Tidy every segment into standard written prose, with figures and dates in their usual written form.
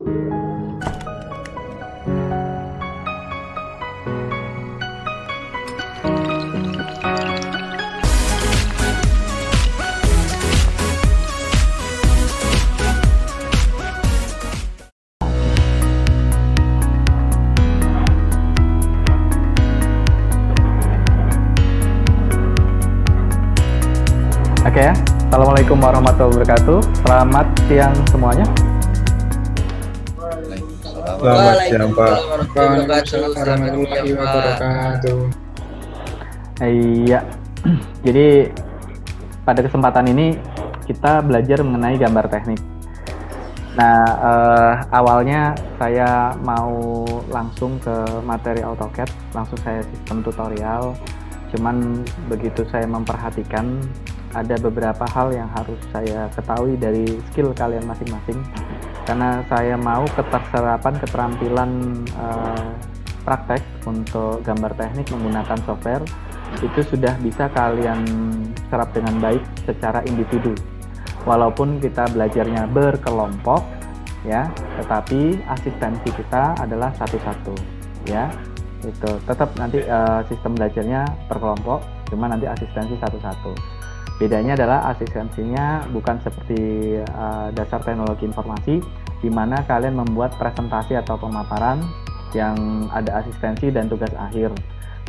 Oke ya, Assalamualaikum warahmatullahi wabarakatuh. Selamat siang semuanya. Selamat siang Pak. Waalaikumsalam warahmatullahi wabarakatuh. Iya, jadi pada kesempatan ini kita belajar mengenai gambar teknik. Nah, awalnya saya mau langsung ke materi AutoCAD, langsung saya sistem tutorial. Cuman begitu saya memperhatikan ada beberapa hal yang harus saya ketahui dari skill kalian masing-masing, karena saya mau keterampilan praktek untuk gambar teknik menggunakan software itu sudah bisa kalian serap dengan baik secara individu, walaupun kita belajarnya berkelompok ya, tetapi asistensi kita adalah satu-satu ya. Itu tetap nanti sistem belajarnya berkelompok, cuma nanti asistensi satu-satu. Bedanya adalah asistensinya bukan seperti dasar teknologi informasi, di mana kalian membuat presentasi atau pemaparan yang ada asistensi dan tugas akhir.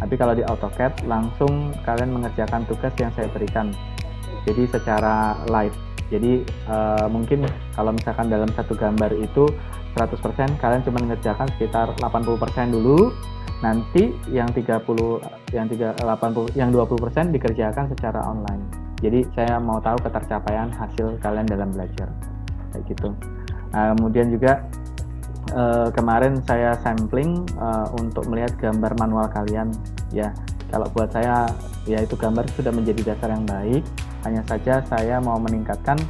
Tapi kalau di AutoCAD langsung kalian mengerjakan tugas yang saya berikan, jadi secara live. Jadi mungkin kalau misalkan dalam satu gambar itu 100%, kalian cuma mengerjakan sekitar 80% dulu, nanti yang 20% dikerjakan secara online. Jadi saya mau tahu ketercapaian hasil kalian dalam belajar kayak gitu. Kemudian juga kemarin saya sampling untuk melihat gambar manual kalian ya. Kalau buat saya ya itu gambar sudah menjadi dasar yang baik, hanya saja saya mau meningkatkan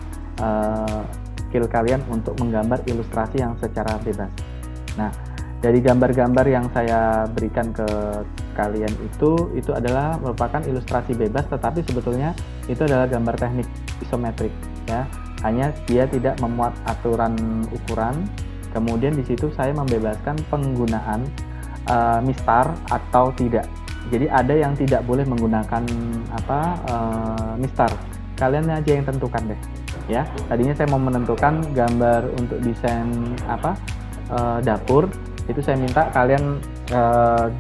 skill kalian untuk menggambar ilustrasi yang secara bebas. Nah, dari gambar-gambar yang saya berikan ke kalian itu adalah merupakan ilustrasi bebas, tetapi sebetulnya itu adalah gambar teknik isometrik ya. Hanya dia tidak memuat aturan ukuran. Kemudian di situ saya membebaskan penggunaan mistar atau tidak. Jadi ada yang tidak boleh menggunakan mistar. Kalian aja yang tentukan deh ya. Tadinya saya mau menentukan gambar untuk desain dapur, itu saya minta kalian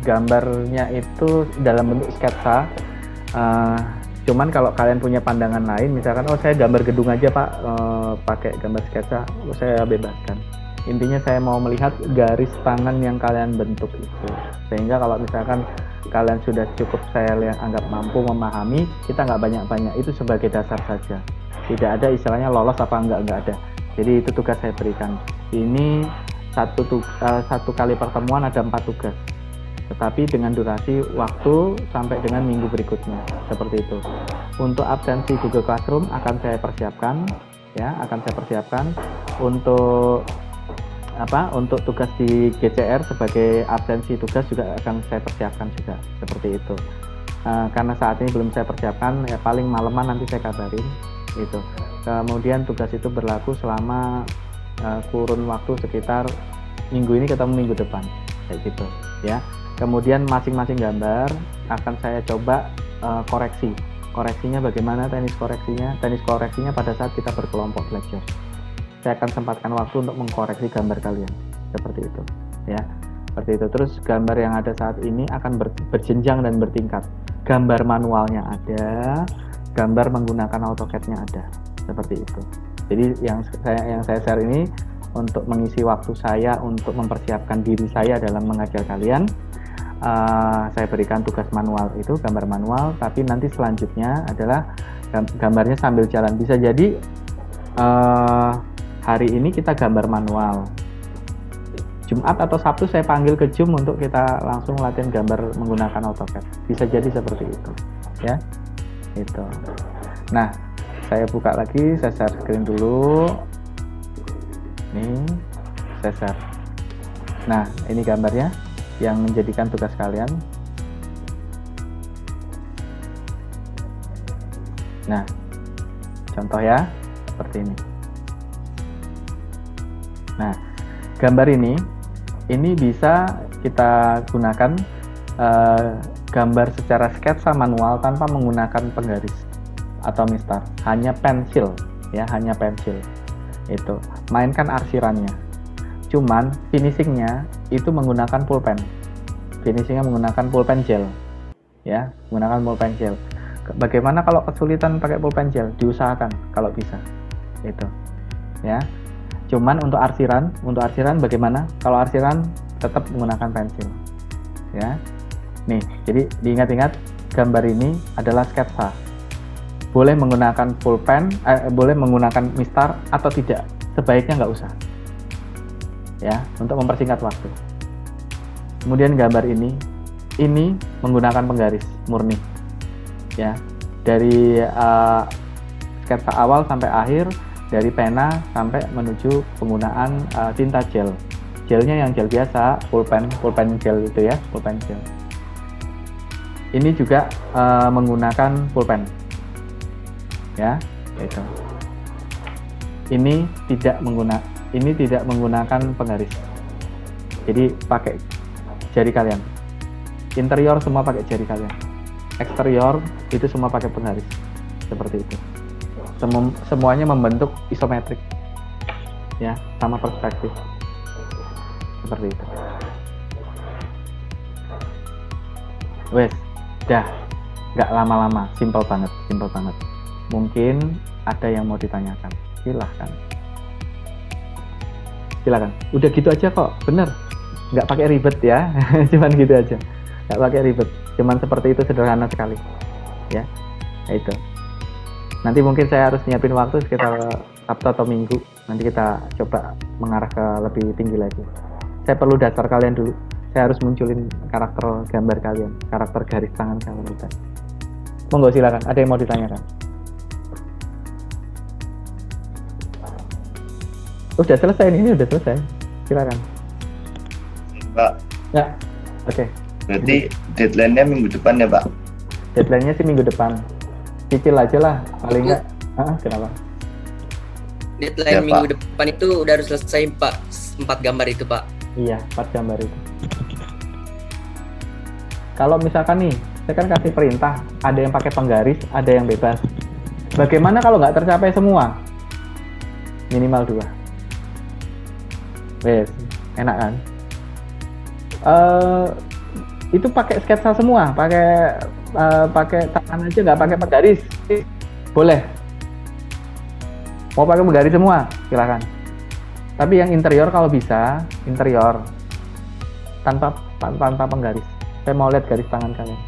gambarnya itu dalam bentuk sketsa. Cuman kalau kalian punya pandangan lain, misalkan saya gambar gedung aja Pak, pakai gambar sketsa, saya bebaskan. Intinya saya mau melihat garis tangan yang kalian bentuk itu, sehingga kalau misalkan kalian sudah cukup saya anggap mampu memahami, kita nggak banyak-banyak, itu sebagai dasar saja, tidak ada istilahnya lolos apa enggak ada. Jadi itu tugas saya berikan. Ini satu kali pertemuan ada 4 tugas, tetapi dengan durasi waktu sampai dengan minggu berikutnya, seperti itu. Untuk absensi Google Classroom akan saya persiapkan ya, untuk tugas di GCR sebagai absensi tugas juga akan saya persiapkan juga, seperti itu. Karena saat ini belum saya persiapkan, ya paling malaman nanti saya kabarin gitu. Kemudian tugas itu berlaku selama kurun waktu sekitar minggu ini ketemu minggu depan kayak gitu ya. Kemudian masing-masing gambar akan saya coba koreksinya bagaimana. Teknis koreksinya pada saat kita berkelompok belajar, saya akan sempatkan waktu untuk mengkoreksi gambar kalian, seperti itu ya, seperti itu. Terus gambar yang ada saat ini akan berjenjang dan bertingkat. Gambar manualnya ada, gambar menggunakan AutoCAD-nya ada, seperti itu. Jadi yang saya share ini untuk mengisi waktu saya untuk mempersiapkan diri saya dalam mengajar kalian. Saya berikan tugas manual itu, gambar manual, tapi nanti selanjutnya adalah gambarnya sambil jalan. Bisa jadi hari ini kita gambar manual, Jumat atau Sabtu saya panggil ke Zoom untuk kita langsung latihan gambar menggunakan AutoCAD. Bisa jadi seperti itu ya, itu. Nah, saya buka lagi, saya share screen dulu. Ini saya share. Nah, ini gambarnya yang menjadikan tugas kalian. Nah, contoh ya, seperti ini. Nah, gambar ini bisa kita gunakan gambar secara sketsa manual tanpa menggunakan penggaris atau mistar, hanya pensil ya, hanya pensil. Itu mainkan arsirannya, cuman finishingnya itu menggunakan pulpen, finishingnya menggunakan pulpen gel ya, menggunakan pulpen gel. Bagaimana kalau kesulitan pakai pulpen gel? Diusahakan kalau bisa itu ya. Cuman untuk arsiran bagaimana? Kalau arsiran tetap menggunakan pensil ya. Nih, jadi diingat-ingat, gambar ini adalah sketsa. Boleh menggunakan pulpen, boleh menggunakan mistar atau tidak. Sebaiknya nggak usah. Ya, untuk mempersingkat waktu. Kemudian gambar ini menggunakan penggaris murni. Ya, dari sketsa awal sampai akhir, dari pena sampai menuju penggunaan tinta gel. Gelnya yang gel biasa, pulpen gel itu ya, pulpen gel. Ini juga menggunakan pulpen, ya, itu. Ini tidak menggunakan penggaris. Jadi pakai jari kalian. Interior semua pakai jari kalian. Eksterior itu semua pakai penggaris, seperti itu. Semuanya membentuk isometrik, ya, sama perspektif, seperti itu. Wes. Dah, nggak lama-lama, simple banget. Mungkin ada yang mau ditanyakan, silahkan. Udah gitu aja kok, bener. Nggak pakai ribet ya, cuman gitu aja. Nggak pakai ribet, cuman seperti itu, sederhana sekali. Ya, itu. Nanti mungkin saya harus nyiapin waktu sekitar Sabtu atau Minggu. Nanti kita coba mengarah ke lebih tinggi lagi. Saya perlu dasar kalian dulu. Saya harus munculin karakter gambar kalian, karakter garis tangan kalian. Monggo silakan, ada yang mau ditanyakan? Udah selesai, ini udah selesai. Silakan. Pak. Ya, oke. Berarti deadline-nya minggu depan ya, Pak? Deadline-nya sih minggu depan. Cicil aja lah, paling nggak. Kenapa? Deadline ya, minggu depan itu udah harus selesai, Pak. 4 gambar itu, Pak. Iya, 4 gambar itu. Kalau misalkan nih, saya kan kasih perintah, ada yang pakai penggaris, ada yang bebas. Bagaimana kalau nggak tercapai semua? Minimal 2. Wes, enak kan? Itu pakai sketsa semua, pakai tangan aja, nggak pakai penggaris, boleh. Mau pakai penggaris semua, silakan. Tapi yang interior kalau bisa, interior tanpa penggaris. Saya mau lihat garis tangan kalian.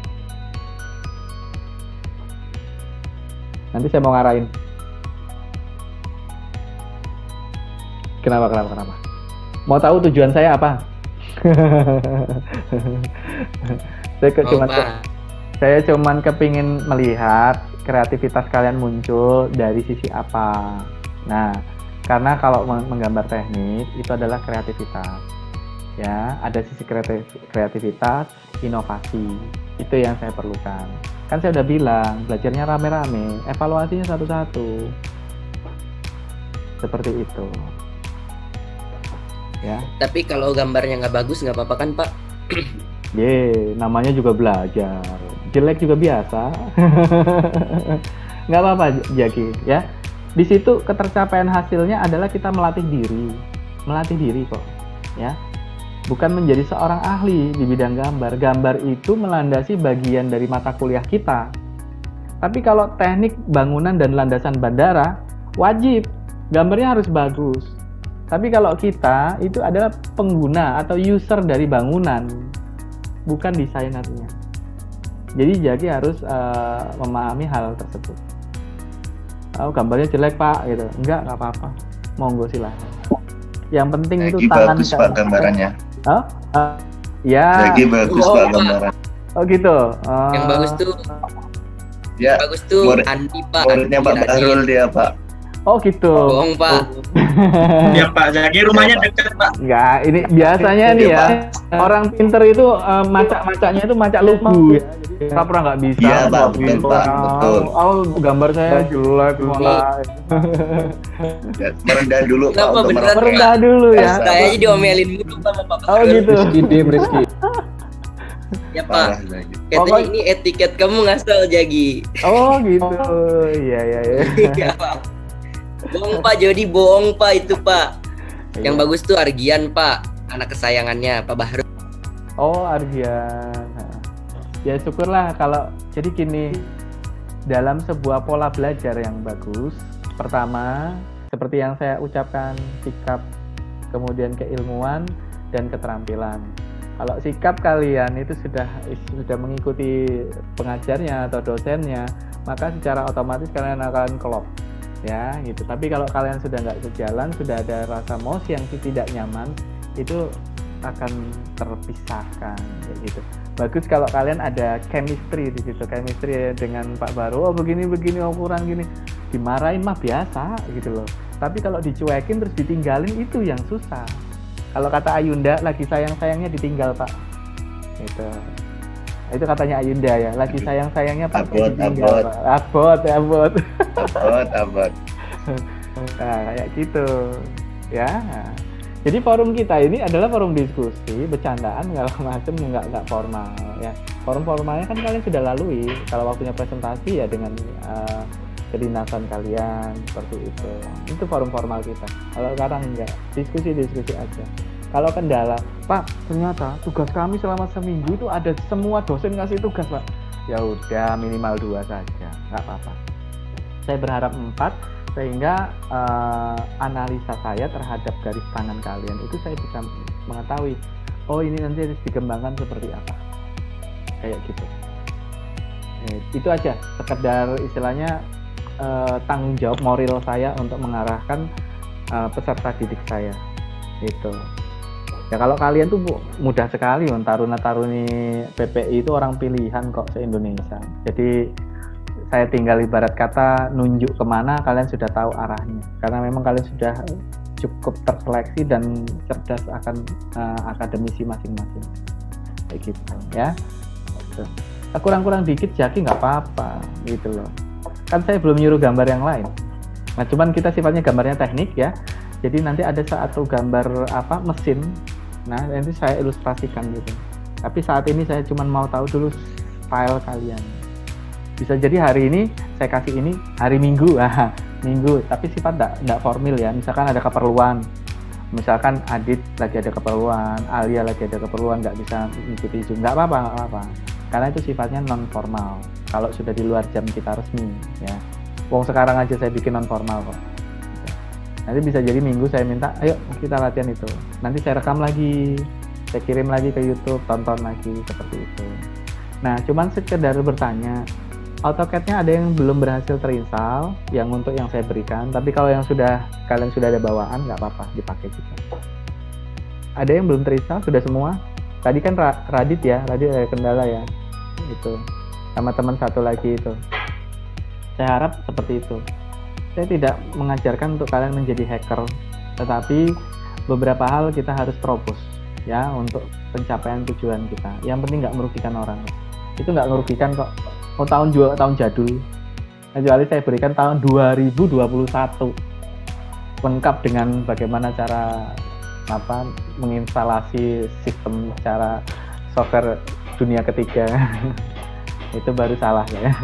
Nanti saya mau ngarahin. Kenapa? Mau tahu tujuan saya apa? Saya cuman kepingin melihat kreativitas kalian muncul dari sisi apa. Nah, karena kalau menggambar teknik itu adalah kreativitas. Ya, ada sisi kreativitas, inovasi. Itu yang saya perlukan. Kan saya udah bilang, belajarnya rame-rame, evaluasinya satu-satu. Seperti itu. Ya. Tapi kalau gambarnya nggak bagus nggak apa-apa kan, Pak? Namanya juga belajar. Jelek juga biasa. Nggak apa-apa, Jaki. Ya. Di situ ketercapaian hasilnya adalah kita melatih diri kok. Ya. Bukan menjadi seorang ahli di bidang gambar. Gambar itu melandasi bagian dari mata kuliah kita. Tapi kalau teknik bangunan dan landasan bandara, wajib gambarnya harus bagus. Tapi kalau kita itu adalah pengguna atau user dari bangunan, bukan desainernya. Jadi Jaki harus memahami hal tersebut. Gambarnya jelek, Pak, gitu. Enggak apa-apa. Monggo silahkan. Yang penting itu tangan bagus, Pak, gambarannya. Ya. Lagi bagus, Pak, gambaran. Oh gitu. Yang bagus tuh. Ya. Bagus tuh Andi, Pak. Muridnya Pak Bahrul dia, Pak. Oh gitu. Bohong Pak. Ya Pak, jadi rumahnya dekat Pak. Enggak, ini biasanya nih ya, orang pinter itu macak-macaknya itu macak lugu ya. Jadi pura nggak bisa. Iya, Pak, nggak betul, bisa. Pak, betul. Oh, gambar saya jelek malah. Ya, merendah dulu Pak Kenapa untuk beneran, Merendah dulu ya. Saya aja diomelin mulu sama Pak. Oh gitu. Rizky. Ya parah Pak. lagi. Katanya Pokoknya- ini etiket kamu ngasal Jagi. Oh gitu. Iya iya iya. Iya Pak. Bohong Pak, jadi bohong Pak itu Pak. Yang Iya. bagus tuh Argian Pak, anak kesayangannya Pak Bahru. Oh Argian. Ya syukurlah kalau jadi gini, dalam sebuah pola belajar yang bagus, pertama seperti yang saya ucapkan, sikap, kemudian keilmuan dan keterampilan. Kalau sikap kalian itu sudah mengikuti pengajarnya atau dosennya, maka secara otomatis kalian akan klop, ya gitu. Tapi kalau kalian sudah nggak sejalan, sudah ada rasa mos yang tidak nyaman, itu akan terpisahkan, kayak gitu. Bagus kalau kalian ada chemistry di situ, chemistry dengan Pak Baru. Oh begini, oh kurang gini, dimarahin mah biasa gitu loh. Tapi kalau dicuekin terus ditinggalin itu yang susah. Kalau kata Ayunda, lagi sayang-sayangnya ditinggal Pak. Gitu. Itu katanya Ayunda ya, lagi sayang-sayangnya Pak ditinggal Pak. Abot. Abot. Nah, kayak gitu. Ya. Jadi forum kita ini adalah forum diskusi, bercandaan segala macam, nggak formal ya. Forum formalnya kan kalian sudah lalui. Kalau waktunya presentasi ya dengan kedinasan kalian seperti itu. Itu forum formal kita. Kalau sekarang enggak, diskusi aja. Kalau kendala, Pak, ternyata tugas kami selama seminggu itu ada semua dosen ngasih tugas, Pak. Ya udah minimal 2 saja, nggak apa-apa. Saya berharap 4 sehingga analisa saya terhadap garis tangan kalian itu saya bisa mengetahui, oh ini nanti harus dikembangkan seperti apa, kayak gitu. Itu aja sekedar istilahnya tanggung jawab moral saya untuk mengarahkan peserta didik saya gitu. Ya kalau kalian tuh mudah sekali, taruna-taruni PPI itu orang pilihan kok se-Indonesia. Jadi saya tinggal ibarat kata nunjuk kemana kalian sudah tahu arahnya, karena memang kalian sudah cukup terseleksi dan cerdas akan akademisi masing-masing kayak gitu ya. Kurang-kurang dikit Jaki nggak apa-apa gitu loh, kan saya belum nyuruh gambar yang lain. Nah cuman kita sifatnya gambarnya teknik ya, jadi nanti ada satu gambar mesin, nah nanti saya ilustrasikan gitu. Tapi saat ini saya cuma mau tahu dulu style kalian. Bisa jadi hari ini saya kasih ini hari Minggu, Minggu, tapi sifat enggak formal ya. Misalkan ada keperluan, misalkan Adit lagi ada keperluan, Alia lagi ada keperluan, nggak bisa mengikuti Zoom, nggak apa-apa, karena itu sifatnya non formal. Kalau sudah di luar jam kita resmi, ya. Wong sekarang aja saya bikin non formal kok. Nanti bisa jadi Minggu saya minta, ayo kita latihan itu. Nanti saya rekam lagi, saya kirim lagi ke YouTube, tonton lagi seperti itu. Nah, cuman sekedar bertanya. AutoCAD-nya ada yang belum berhasil terinstall, yang untuk yang saya berikan. Tapi kalau yang kalian sudah ada bawaan, nggak apa-apa, dipakai juga. Ada yang belum terinstall, sudah semua. Tadi kan Radit ada kendala ya, itu. Sama teman satu lagi itu. Saya harap seperti itu. Saya tidak mengajarkan untuk kalian menjadi hacker, tetapi beberapa hal kita harus terobos ya untuk pencapaian tujuan kita. Yang penting nggak merugikan orang. Itu nggak merugikan kok. Tahun jadul, kecuali saya berikan tahun 2021 lengkap dengan bagaimana cara menginstalasi sistem secara software dunia ketiga. Itu baru salah ya.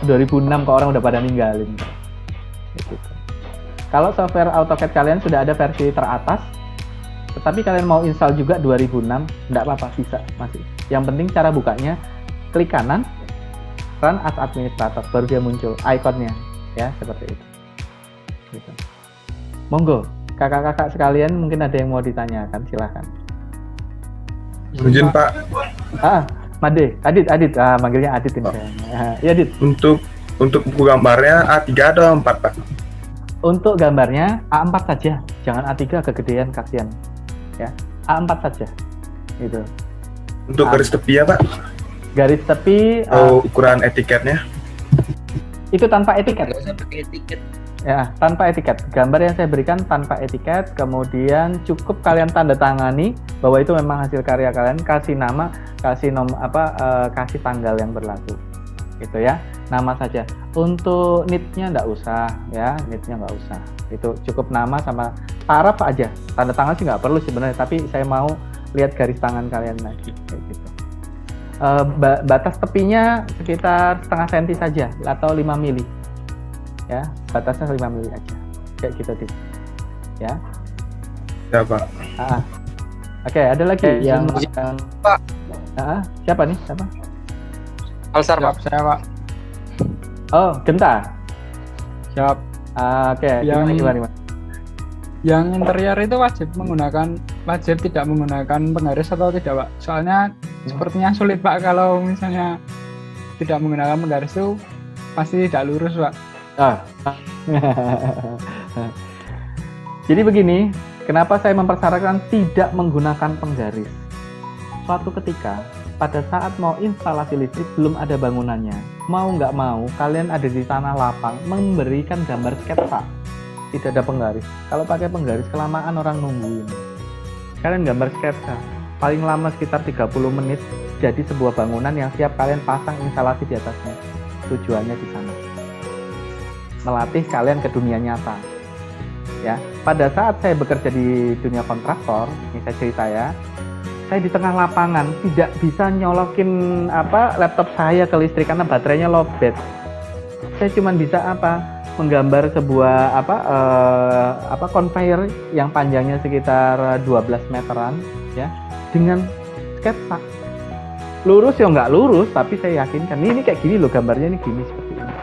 2006 kok orang udah pada ninggalin gitu. Kalau software AutoCAD kalian sudah ada versi teratas, tetapi kalian mau install juga 2006, enggak apa-apa, bisa masih. Yang penting cara bukanya klik kanan, run as administrator, baru dia muncul ikonnya ya, seperti itu gitu. Monggo kakak-kakak sekalian, mungkin ada yang mau ditanyakan, silahkan. Izin Pak, Made, Adit, manggilnya Adit ini saya. Ya Adit. untuk buku gambarnya A3 atau A4 Pak? Untuk gambarnya A4 saja, jangan A3 kegedean, kasihan ya. A4 saja gitu. Untuk garis tepi ya Pak? Garis tepi Ukuran etiketnya? itu tanpa etiket. Nggak usah pakai etiket. Ya, tanpa etiket. Gambar yang saya berikan tanpa etiket, kemudian cukup kalian tanda tangani bahwa itu memang hasil karya kalian, kasih nama, kasih kasih tanggal yang berlaku. Gitu ya. Nama saja. Untuk NIT-nya nggak usah ya, NIT-nya nggak usah. Itu cukup nama sama taraf aja. Tanda tangan sih nggak perlu sebenarnya, tapi saya mau lihat garis tangan kalian lagi kayak gitu. Batas tepinya sekitar setengah senti saja atau 5 mili. Ya, batasnya 5 mili aja. Kayak gitu, Dit. Ya. Ya, Pak. Oke, ada lagi yang Pak. Siapa nih? Siapa? Alsar, Pak. Saya, Pak. Oh, Genta. Siap. Oke, gimana? Yang interior itu wajib tidak menggunakan penggaris atau tidak, Pak? Soalnya sepertinya sulit, Pak, kalau misalnya tidak menggunakan penggaris itu pasti tidak lurus, Pak. Jadi begini, kenapa saya mempersyaratkan tidak menggunakan penggaris? Suatu ketika, pada saat mau instalasi listrik belum ada bangunannya, mau nggak mau kalian ada di tanah lapang memberikan gambar sketsa, tidak ada penggaris. Kalau pakai penggaris kelamaan orang nungguin. Kalian gambar sketsa, paling lama sekitar 30 menit jadi sebuah bangunan yang siap kalian pasang instalasi di atasnya. Tujuannya di sana, melatih kalian ke dunia nyata. Ya, pada saat saya bekerja di dunia kontraktor, ini saya cerita ya, saya di tengah lapangan tidak bisa nyolokin laptop saya ke listrik karena baterainya lowbat. Saya cuma bisa menggambar sebuah conveyor yang panjangnya sekitar 12 meteran ya dengan sketsa. Lurus ya nggak lurus, tapi saya yakinkan ini kayak gini loh, gambarnya ini gini seperti ini.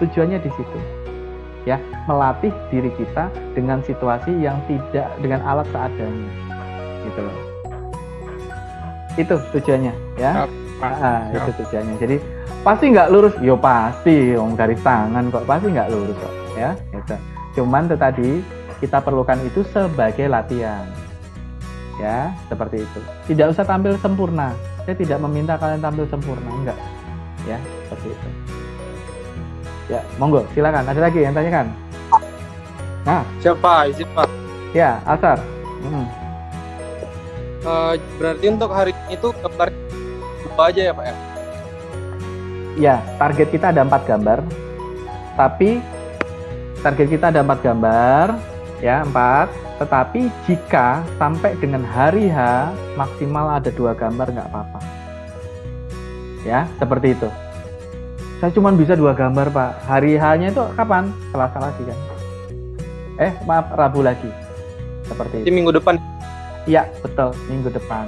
Tujuannya di situ. Ya, melatih diri kita dengan situasi yang tidak dengan alat seadanya. Gitu loh. Itu tujuannya ya. Itu tujuannya. Jadi pasti nggak lurus, yo pasti, garis tangan kok pasti nggak lurus kok, ya. Gitu. Cuman itu tadi kita perlukan itu sebagai latihan, ya, seperti itu. Tidak usah tampil sempurna. Saya tidak meminta kalian tampil sempurna, enggak, ya, seperti itu. Ya, monggo, silakan. Ada lagi yang tanyakan? Nah, Siapa? Izin, Pak. Ya, Alsar. Berarti untuk hari itu gambar apa aja ya, Pak ya? Ya, target kita ada 4 gambar. Tapi target kita ada 4 gambar, ya, 4. Tetapi jika sampai dengan hari H maksimal ada 2 gambar nggak apa-apa. Ya, seperti itu. Saya cuma bisa 2 gambar, Pak. Hari H-nya itu kapan? Selasa lagi kan? Maaf, Rabu lagi. Seperti itu. Di minggu depan. Iya, betul. Minggu depan.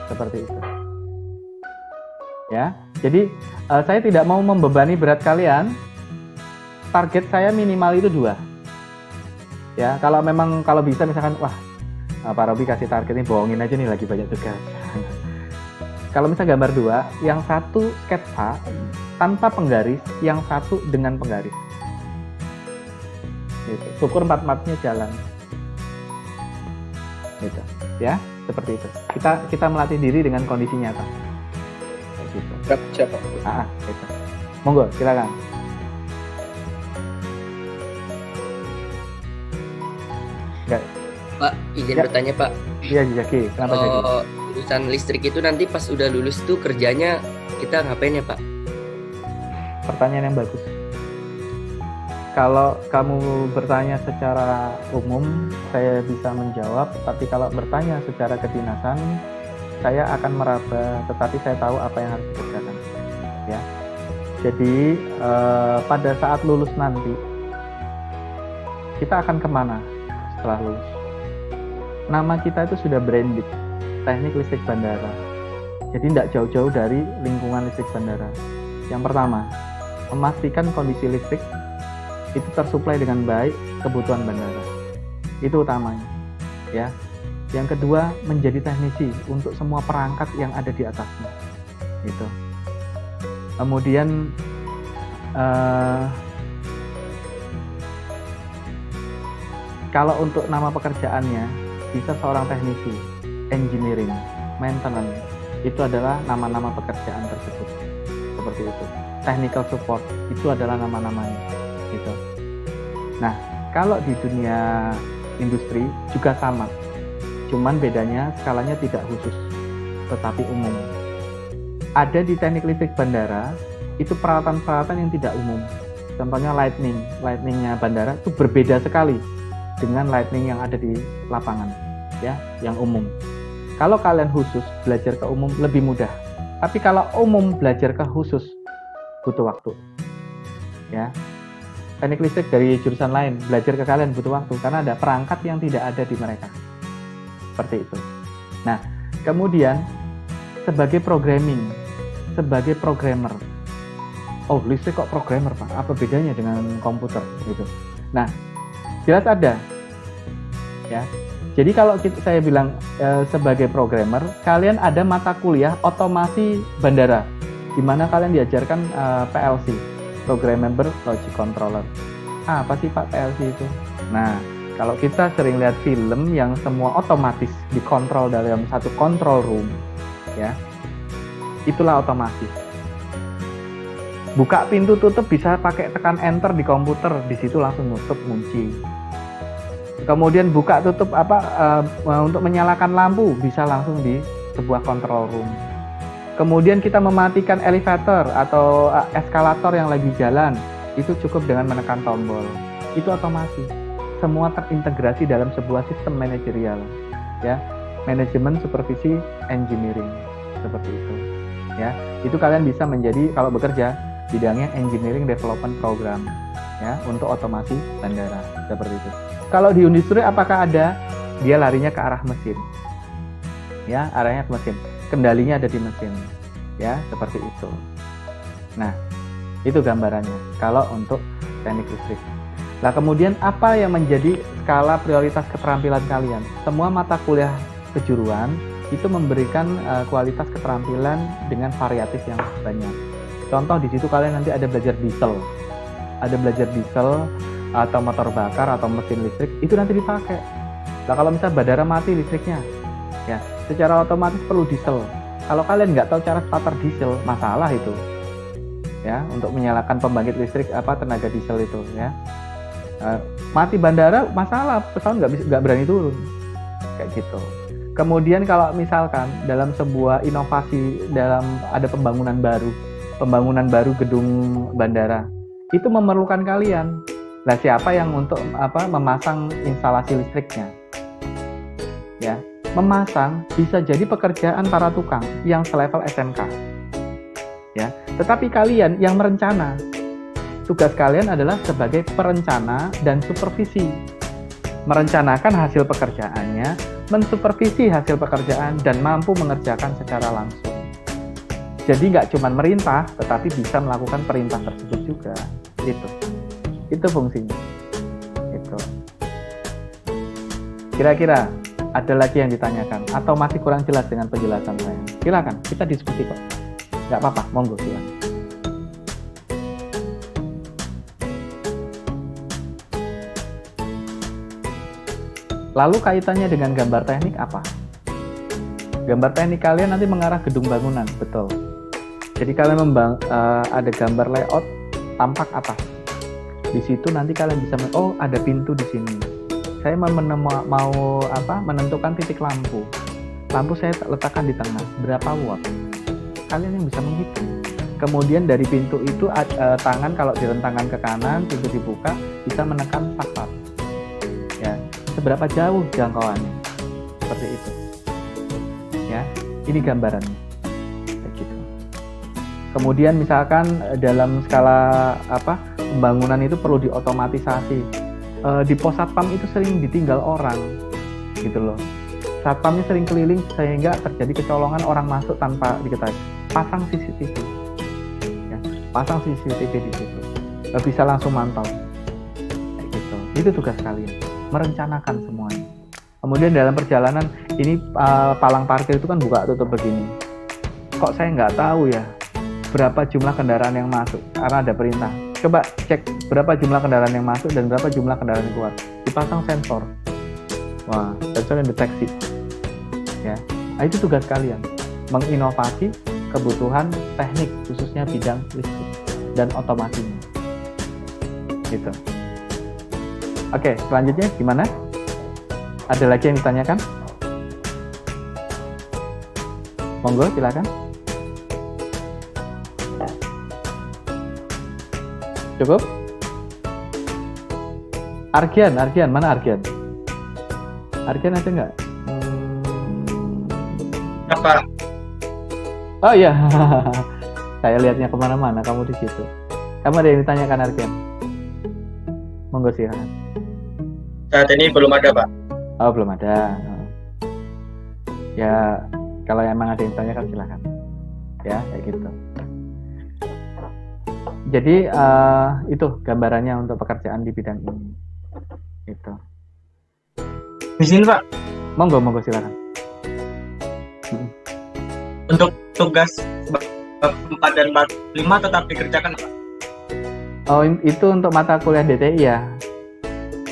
Seperti itu. Ya, jadi saya tidak mau membebani berat kalian. Target saya minimal itu 2. Ya, kalau bisa misalkan, wah, Pak Robi kasih target ini, bohongin aja nih, lagi banyak tugas. Kalau misalnya gambar 2, yang satu sketsa tanpa penggaris, yang satu dengan penggaris. Gitu. Syukur 4-4-nya jalan. Gitu. Ya, seperti itu. Kita melatih diri dengan kondisi nyata. Gitu. Siapa? Gitu. Monggo, silakan. Enggak. Pak, izin bertanya, Pak. Iya, Jaki. Kenapa Jaki? Lulusan listrik itu nanti pas udah lulus tuh kerjanya kita ngapain ya, Pak? Pertanyaan yang bagus. Kalau kamu bertanya secara umum, saya bisa menjawab. Tapi kalau bertanya secara kedinasan, saya akan meraba. Tetapi saya tahu apa yang harus dikerjakan. Ya. Jadi pada saat lulus nanti, kita akan kemana setelah lulus? Nama kita itu sudah branded, Teknik Listrik Bandara. Jadi tidak jauh-jauh dari lingkungan listrik bandara. Yang pertama, memastikan kondisi listrik itu tersuplai dengan baik kebutuhan bandara. Itu utamanya. Ya. Yang kedua, menjadi teknisi untuk semua perangkat yang ada di atasnya. Gitu. Kemudian kalau untuk nama pekerjaannya bisa seorang teknisi, engineering, maintenance, itu adalah nama-nama pekerjaan tersebut. Seperti itu. Technical support itu adalah nama-namanya. Gitu. Nah, kalau di dunia industri juga sama, cuman bedanya skalanya tidak khusus, tetapi umum. Ada di teknik listrik bandara, itu peralatan-peralatan yang tidak umum. Contohnya lightningnya bandara itu berbeda sekali dengan lightning yang ada di lapangan, ya, yang umum. Kalau kalian khusus belajar ke umum lebih mudah, tapi kalau umum belajar ke khusus butuh waktu, ya. Teknik listrik dari jurusan lain belajar ke kalian butuh waktu karena ada perangkat yang tidak ada di mereka. Seperti itu. Nah, kemudian sebagai programmer. Oh, listrik kok programmer, Pak? Apa bedanya dengan komputer gitu? Nah, jelas ada. Ya. Jadi kalau saya bilang sebagai programmer, kalian ada mata kuliah otomasi bandara di mana kalian diajarkan PLC. Programmable Logic Controller. Apa sih Pak PLC itu? Nah, kalau kita sering lihat film yang semua otomatis dikontrol dalam satu control room, ya, itulah otomasi. Buka pintu tutup bisa pakai tekan enter di komputer, di situ langsung nutup kunci. Kemudian buka tutup untuk menyalakan lampu bisa langsung di sebuah control room. Kemudian kita mematikan elevator atau eskalator yang lagi jalan, itu cukup dengan menekan tombol. Itu otomasi. Semua terintegrasi dalam sebuah sistem manajerial, ya. Manajemen, supervisi, engineering, seperti itu. Ya, itu kalian bisa menjadi kalau bekerja bidangnya engineering development program, ya, untuk otomasi bandara, seperti itu. Kalau di industri apakah ada? Dia larinya ke arah mesin. Ya, arahnya ke mesin. Kendalinya ada di mesin, ya, seperti itu. Nah, itu gambarannya kalau untuk teknik listrik. Nah, kemudian apa yang menjadi skala prioritas keterampilan kalian? Semua mata kuliah kejuruan itu memberikan kualitas keterampilan dengan variatif yang banyak. Contoh di situ kalian nanti ada belajar diesel atau motor bakar atau mesin listrik, itu nanti dipakai. Nah, kalau misalnya bandara mati listriknya, ya, secara otomatis perlu diesel. Kalau kalian nggak tahu cara starter diesel, masalah itu, ya, untuk menyalakan pembangkit listrik tenaga diesel itu, ya. Mati bandara, masalah, pesawat nggak berani turun, kayak gitu. Kemudian kalau misalkan dalam sebuah inovasi ada pembangunan baru gedung bandara, itu memerlukan kalian. Nah, siapa yang untuk memasang instalasi listriknya? Ya. Memasang bisa jadi pekerjaan para tukang yang selevel SMK, ya. Tetapi kalian yang merencana, tugas kalian adalah sebagai perencana dan supervisi, merencanakan hasil pekerjaannya, mensupervisi hasil pekerjaan, dan mampu mengerjakan secara langsung. Jadi nggak cuma merintah, tetapi bisa melakukan perintah tersebut juga. Itu fungsinya. Itu. Kira-kira ada lagi yang ditanyakan atau masih kurang jelas dengan penjelasan saya? Silakan, kita diskusi kok. Nggak apa-apa, monggo silakan. Lalu kaitannya dengan gambar teknik apa? Gambar teknik kalian nanti mengarah gedung bangunan, betul. Jadi kalian ada gambar layout tampak atas. Di situ nanti kalian bisa ada pintu di sini. Saya mau menentukan titik lampu. Lampu saya letakkan di tengah. Berapa watt? Kalian yang bisa menghitung. Kemudian dari pintu itu tangan kalau direntangkan ke kanan, pintu dibuka, bisa menekan start. Ya, seberapa jauh jangkauannya? Seperti itu. Ya, ini gambarannya. Kayak gitu. Kemudian misalkan dalam skala pembangunan itu perlu diotomatisasi. Di pos satpam itu sering ditinggal orang, gitu loh. Satpamnya sering keliling sehingga terjadi kecolongan, orang masuk tanpa diketahui. Pasang CCTV, ya, pasang CCTV di situ, bisa langsung mantau, kayak gitu. Itu tugas kalian, merencanakan semuanya. Kemudian dalam perjalanan ini palang parkir itu kan buka tutup begini. Kok saya nggak tahu ya berapa jumlah kendaraan yang masuk karena ada perintah. Coba cek berapa jumlah kendaraan yang masuk dan berapa jumlah kendaraan yang keluar. Dipasang sensor. Wah, sensor yang deteksi. Ya, nah, itu tugas kalian. Menginovasi kebutuhan teknik khususnya bidang listrik dan otomasinya. Gitu. Oke, selanjutnya gimana? Ada lagi yang ditanyakan? Monggo, silakan. Cukup? Argian, mana Argian? Argian ada nggak? Apa? Oh iya, saya lihatnya kemana-mana, kamu di situ. Kamu ada yang ditanyakan Argian? Monggo silakan. Saat ini belum ada, Pak. Oh, belum ada. Ya, kalau emang ada yang ditanyakan silakan. Ya, kayak gitu. Jadi itu gambarannya untuk pekerjaan di bidang ini. Itu. Izin, Pak. Monggo silakan. Untuk tugas bab 4 dan bab 5 tetap dikerjakan, Pak. Oh, itu untuk mata kuliah DTI ya.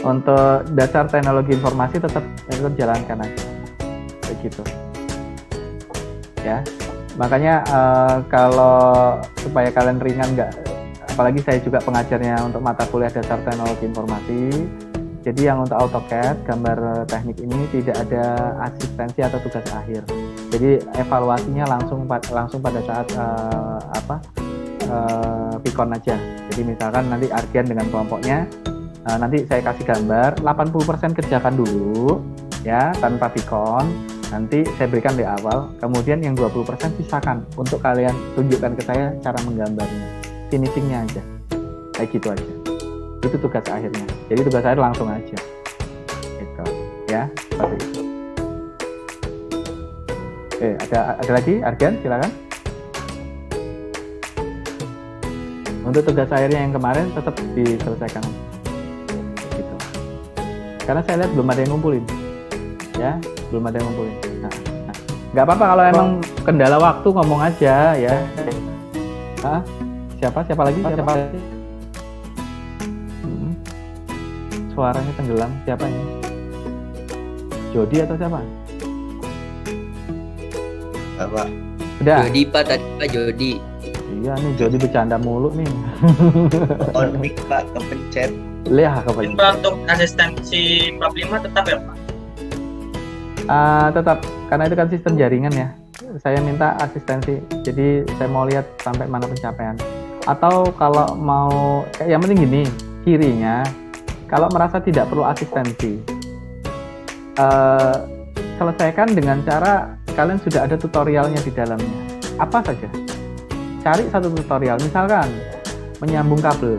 Untuk dasar teknologi informasi tetap jalankan aja. Begitu. Ya. Makanya kalau supaya kalian ringan apalagi saya juga pengajarnya untuk mata kuliah dasar teknologi informasi. Jadi yang untuk AutoCAD, gambar teknik ini tidak ada asistensi atau tugas akhir. Jadi evaluasinya langsung pada saat Pikon aja. Jadi misalkan nanti Argian dengan kelompoknya, nanti saya kasih gambar, 80% kerjakan dulu, ya tanpa Pikon. Nanti saya berikan di awal, kemudian yang 20% sisakan untuk kalian tunjukkan ke saya cara menggambarnya, finishingnya aja, kayak gitu aja. Itu tugas akhirnya. Jadi tugas akhir langsung aja, gitu, ya seperti itu. Oke, ada lagi, Argian, silakan. Untuk tugas akhirnya yang kemarin tetap diselesaikan, gitu. Karena saya lihat belum ada yang ngumpulin, ya, belum ada yang ngumpulin. Nah, nggak apa-apa kalau emang kendala waktu ngomong aja, ya. Siapa lagi? Suaranya tenggelam, siapa ini? Jody atau siapa? Apa? Udah. Jody Pak, tadi Pak Jody. Iya nih, Jody bercanda mulu nih. On mic Pak, kepencet. Lihat kepencet. Pak, untuk asistensi bab 5 tetap ya, Pak? Tetap, karena itu kan sistem jaringan ya. Saya minta asistensi, jadi saya mau lihat sampai mana pencapaian. Atau kalau mau, yang penting gini, kirinya, kalau merasa tidak perlu asistensi, selesaikan dengan cara kalian sudah ada tutorialnya di dalamnya. Apa saja? Cari satu tutorial, misalkan menyambung kabel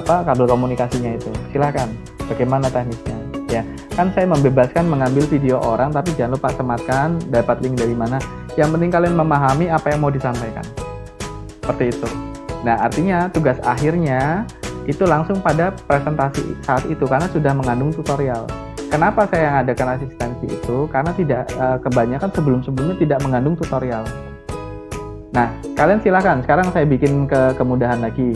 kabel komunikasinya itu. Silakan. Bagaimana teknisnya? Ya, kan saya membebaskan mengambil video orang, tapi jangan lupa sematkan, dapat link dari mana. Yang penting kalian memahami apa yang mau disampaikan. Seperti itu. Nah, artinya tugas akhirnya itu langsung pada presentasi saat itu karena sudah mengandung tutorial. Kenapa saya mengadakan asistensi itu? Karena tidak kebanyakan sebelum-sebelumnya tidak mengandung tutorial. Nah, kalian silakan. Sekarang saya bikin kemudahan lagi.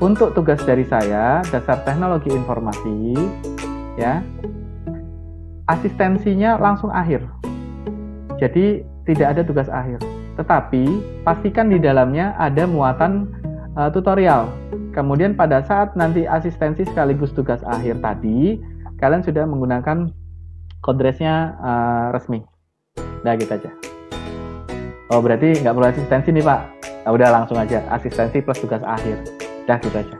Untuk tugas dari saya, dasar teknologi informasi, ya, asistensinya langsung akhir. Jadi tidak ada tugas akhir. Tetapi pastikan di dalamnya ada muatan tutorial. Kemudian pada saat nanti asistensi sekaligus tugas akhir tadi, kalian sudah menggunakan kodresnya resmi. Nah, gitu aja. Oh, berarti nggak perlu asistensi nih, Pak. Nah, udah langsung aja asistensi plus tugas akhir. Dah, gitu aja.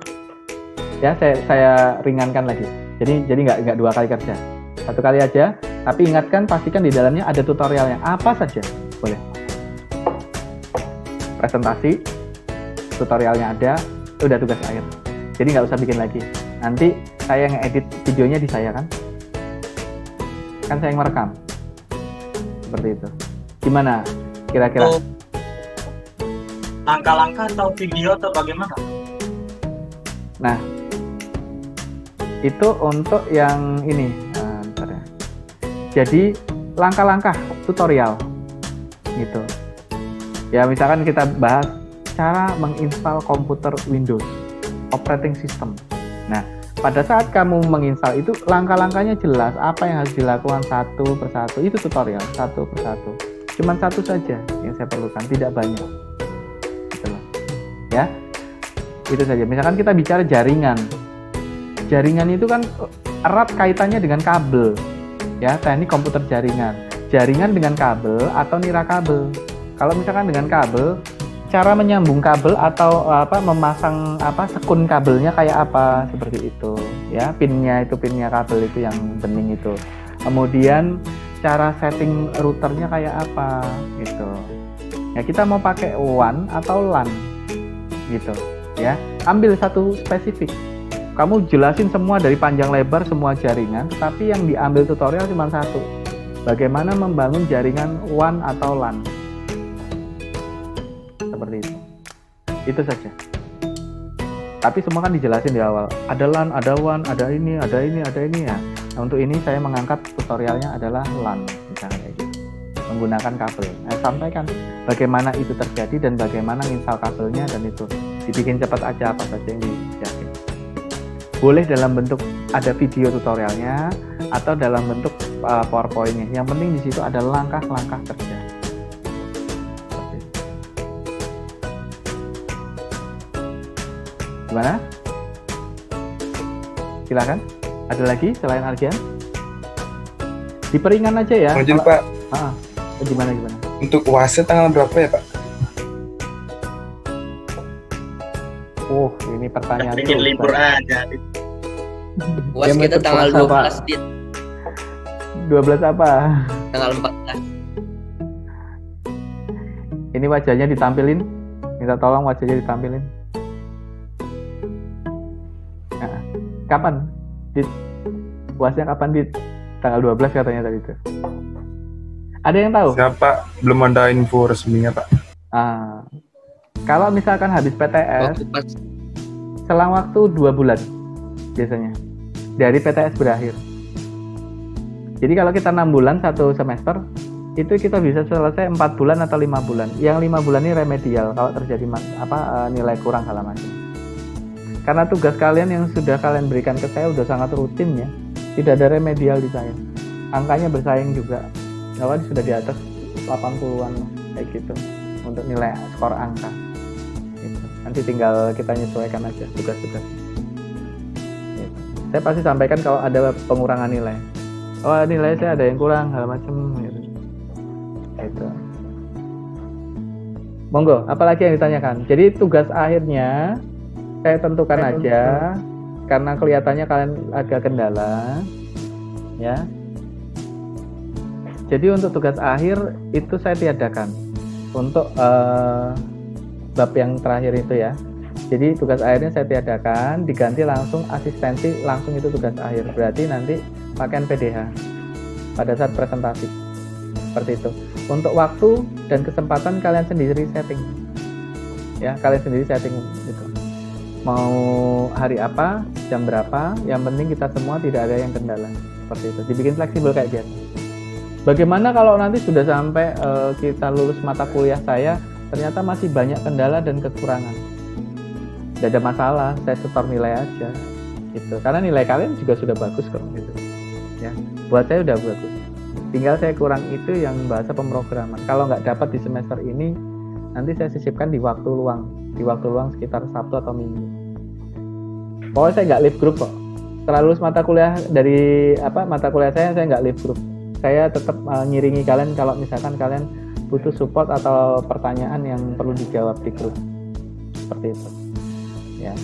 Ya, saya ringankan lagi. Jadi nggak 2 kali kerja. 1 kali aja. Tapi ingatkan, pastikan di dalamnya ada tutorialnya. Apa saja boleh. Presentasi, tutorialnya ada, udah tugas akhir. Jadi nggak usah bikin lagi. Nanti saya yang edit videonya di saya kan saya yang merekam. Seperti itu. Gimana kira-kira? Langkah-langkah atau video atau bagaimana? Nah, itu untuk yang ini. Bentar ya. Jadi langkah-langkah tutorial gitu. Ya, misalkan kita bahas cara menginstal komputer Windows operating system. Nah, pada saat kamu menginstal itu langkah-langkahnya jelas, apa yang harus dilakukan satu persatu. Itu tutorial satu persatu. Cuman satu saja yang saya perlukan, tidak banyak. Gitu loh. Ya, itu saja. Misalkan kita bicara jaringan, jaringan itu kan erat kaitannya dengan kabel, ya, teknik komputer jaringan. Jaringan dengan kabel atau nirakabel. Kalau misalkan dengan kabel, cara menyambung kabel atau memasang sekun kabelnya kayak apa, seperti itu, ya. Pinnya kabel itu yang bening itu. Kemudian cara setting routernya kayak apa, gitu. Ya, kita mau pakai WAN atau LAN, gitu, ya. Ambil satu spesifik. Kamu jelasin semua dari panjang lebar semua jaringan, tetapi yang diambil tutorial cuma satu. Bagaimana membangun jaringan WAN atau LAN. Seperti itu. Itu saja. Tapi semua kan dijelasin di awal. Ada LAN, ada WAN, ada ini ya. Nah, untuk ini saya mengangkat tutorialnya adalah LAN, misalnya kayak gitu. Menggunakan kabel. Saya sampaikan bagaimana itu terjadi dan bagaimana install kabelnya, dan itu dibikin cepat aja apa saja yang dijelasin. Boleh dalam bentuk ada video tutorialnya atau dalam bentuk PowerPoint-nya. Yang penting di situ ada langkah-langkah kerja. Gimana? Silakan. Ada lagi selain Argian? Diperingan aja ya. Lanjut, Pak. Gimana? Untuk UAS tanggal berapa ya, Pak? Ini pertanyaan bikin libur aja. UAS kita tanggal 12 Dit. 12 apa? Tanggal 14. Ini wajahnya ditampilin. Minta tolong wajahnya ditampilin. Nah, kapan? Dit. UASnya kapan, Dit? Tanggal 12 katanya tadi itu. Ada yang tahu? Siapa? Belum ada info resminya, Pak. Kalau misalkan habis PTS, selang waktu 2 bulan biasanya dari PTS berakhir. Jadi kalau kita 6 bulan satu semester, itu kita bisa selesai 4 bulan atau 5 bulan. Yang 5 bulan ini remedial kalau terjadi nilai kurang segala macam. Karena tugas kalian yang sudah kalian berikan ke saya udah sangat rutin ya. Tidak ada remedial di saya. Angkanya bersaing juga. Kalau sudah di atas 80-an kayak gitu untuk nilai skor angka. Gitu. Nanti tinggal kita menyesuaikan aja tugas-tugas. Gitu. Saya pasti sampaikan kalau ada pengurangan nilai. Oh, nilai saya ada yang kurang, hal macam gitu. Gitu. Monggo, apalagi yang ditanyakan. Jadi tugas akhirnya saya tentukan aja karena kelihatannya kalian agak kendala, ya. Jadi untuk tugas akhir itu saya tiadakan untuk bab yang terakhir itu ya. Jadi tugas akhirnya saya tiadakan, diganti langsung asistensi, langsung itu tugas akhir. Berarti nanti pakaian PDH pada saat presentasi. Seperti itu. Untuk waktu dan kesempatan kalian sendiri setting. Ya, kalian sendiri setting gitu. Mau hari apa, jam berapa, yang penting kita semua tidak ada yang kendala. Seperti itu. Dibikin fleksibel kayak biasa. Bagaimana kalau nanti sudah sampai kita lulus mata kuliah saya, ternyata masih banyak kendala dan kekurangan. Tidak ada masalah, saya setor nilai aja, gitu. Karena nilai kalian juga sudah bagus kok, gitu. Ya, buat saya udah bagus. Tinggal saya kurang itu yang bahasa pemrograman. Kalau nggak dapat di semester ini, nanti saya sisipkan di waktu luang. Di waktu luang sekitar Sabtu atau Minggu. Pokoknya saya nggak leave group kok. Setelah lulus mata kuliah dari mata kuliah saya nggak leave group. Saya tetap ngiringi kalian kalau misalkan kalian butuh support atau pertanyaan yang perlu dijawab di grup. Seperti itu. Ya.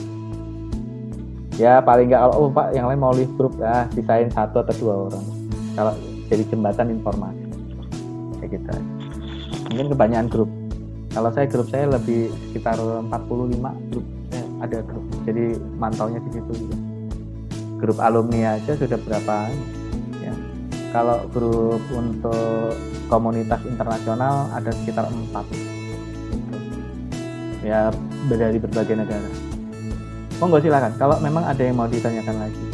Ya paling nggak kalau Pak yang lain mau leave group sisain 1 atau 2 orang. Kalau jadi jembatan informasi. Kayak gitu aja. Mungkin kebanyakan grup. Kalau saya grup saya lebih sekitar 45 grup. Ada grup. Jadi mantaunya di situ juga. Grup alumni aja sudah berapa? Ya. Kalau grup untuk komunitas internasional ada sekitar 4 gitu. Ya dari berbagai negara. Monggo silakan kalau memang ada yang mau ditanyakan lagi.